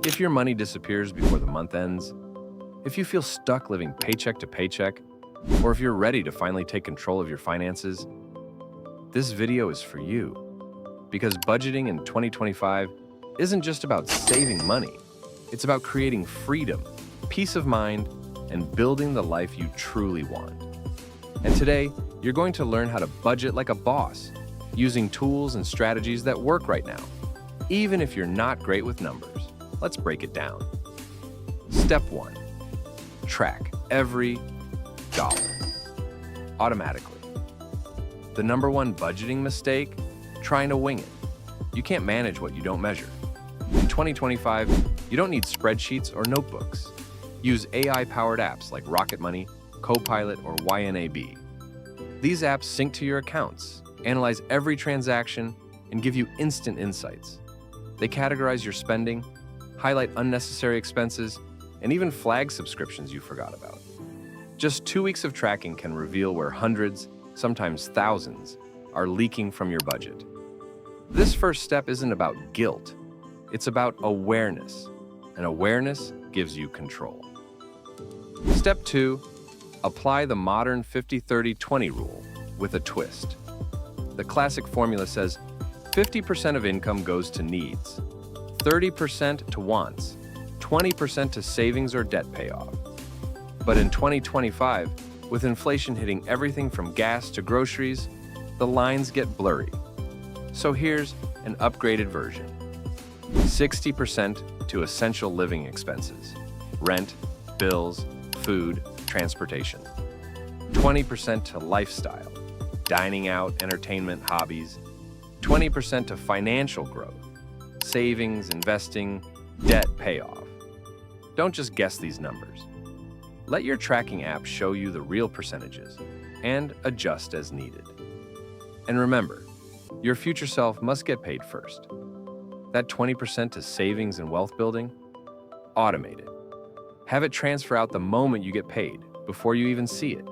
If your money disappears before the month ends, if you feel stuck living paycheck to paycheck, or if you're ready to finally take control of your finances, this video is for you. Because budgeting in 2025 isn't just about saving money. It's about creating freedom, peace of mind, and building the life you truly want. And today, you're going to learn how to budget like a boss, using tools and strategies that work right now, even if you're not great with numbers. Let's break it down. Step 1. Track every dollar automatically. The number one budgeting mistake? Trying to wing it. You can't manage what you don't measure. In 2025, you don't need spreadsheets or notebooks. Use AI-powered apps like Rocket Money, Copilot, or YNAB. These apps sync to your accounts, analyze every transaction, and give you instant insights. They categorize your spending, highlight unnecessary expenses, and even flag subscriptions you forgot about. Just 2 weeks of tracking can reveal where hundreds, sometimes thousands, are leaking from your budget. This first step isn't about guilt. It's about awareness, and awareness gives you control. Step 2. Apply the modern 50-30-20 rule with a twist. The classic formula says 50% of income goes to needs, 30% to wants, 20% to savings or debt payoff. But in 2025, with inflation hitting everything from gas to groceries, the lines get blurry. So here's an upgraded version. 60% to essential living expenses, rent, bills, food, transportation. 20% to lifestyle, dining out, entertainment, hobbies. 20% to financial growth, savings, investing, debt payoff. Don't just guess these numbers. Let your tracking app show you the real percentages and adjust as needed. And remember, your future self must get paid first. That 20% to savings and wealth building, automate it. Have it transfer out the moment you get paid, before you even see it.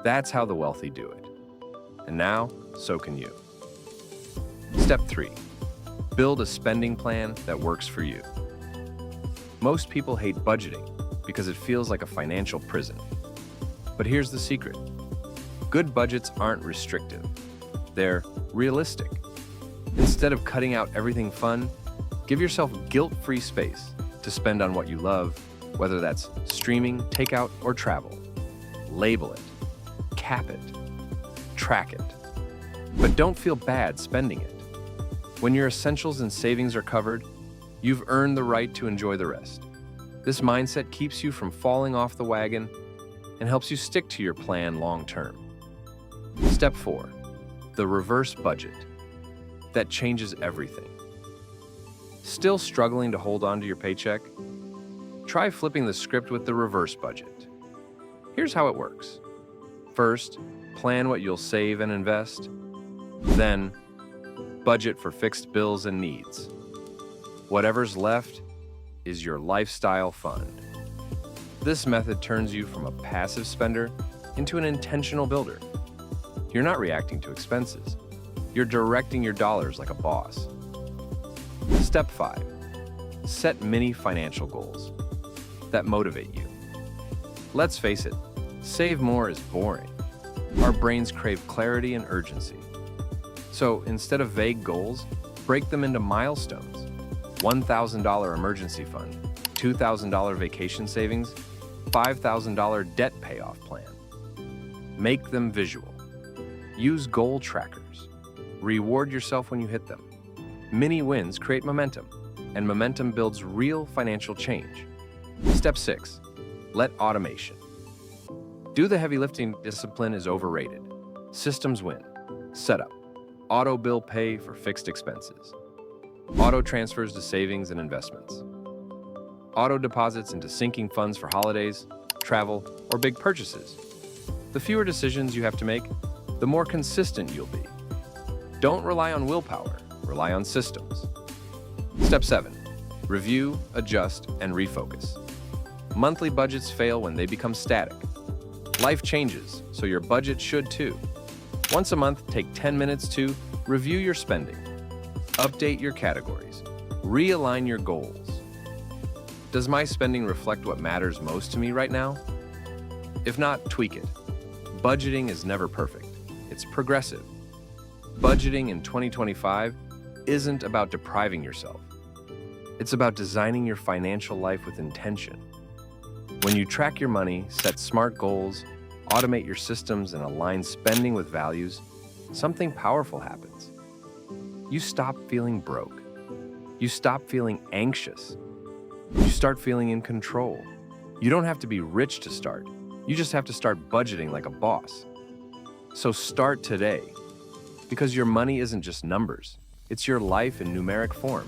That's how the wealthy do it. And now, so can you. Step 3. Build a spending plan that works for you. Most people hate budgeting because it feels like a financial prison. But here's the secret. Good budgets aren't restrictive. They're realistic. Instead of cutting out everything fun, give yourself guilt-free space to spend on what you love, whether that's streaming, takeout, or travel. Label it, cap it, track it. But don't feel bad spending it. When your essentials and savings are covered, you've earned the right to enjoy the rest. This mindset keeps you from falling off the wagon and helps you stick to your plan long-term. Step 4. The reverse budget. That changes everything. Still struggling to hold on to your paycheck? Try flipping the script with the reverse budget. Here's how it works. First, plan what you'll save and invest. Then, budget for fixed bills and needs. Whatever's left is your lifestyle fund. This method turns you from a passive spender into an intentional builder. You're not reacting to expenses. You're directing your dollars like a boss. Step 5. Set mini financial goals that motivate you. Let's face it, save more is boring. Our brains crave clarity and urgency. So instead of vague goals, break them into milestones. $1,000 emergency fund, $2,000 vacation savings, $5,000 debt payoff plan. Make them visual. Use goal trackers. Reward yourself when you hit them. Mini wins create momentum, and momentum builds real financial change. Step 6. Let automation. Do the heavy lifting. Discipline is overrated. Systems win. Setup. Auto bill pay for fixed expenses. Auto transfers to savings and investments. Auto deposits into sinking funds for holidays, travel, or big purchases. The fewer decisions you have to make, the more consistent you'll be. Don't rely on willpower, rely on systems. Step 7. Review, adjust, and refocus. Monthly budgets fail when they become static. Life changes, so your budget should too. Once a month, take 10 minutes to review your spending. Update your categories. Realign your goals. Does my spending reflect what matters most to me right now? If not, tweak it. Budgeting is never perfect. It's progressive. Budgeting in 2025 isn't about depriving yourself. It's about designing your financial life with intention. When you track your money, set smart goals, automate your systems, and align spending with values, something powerful happens. You stop feeling broke. You stop feeling anxious. You start feeling in control. You don't have to be rich to start. You just have to start budgeting like a boss. So start today, because your money isn't just numbers. It's your life in numeric form.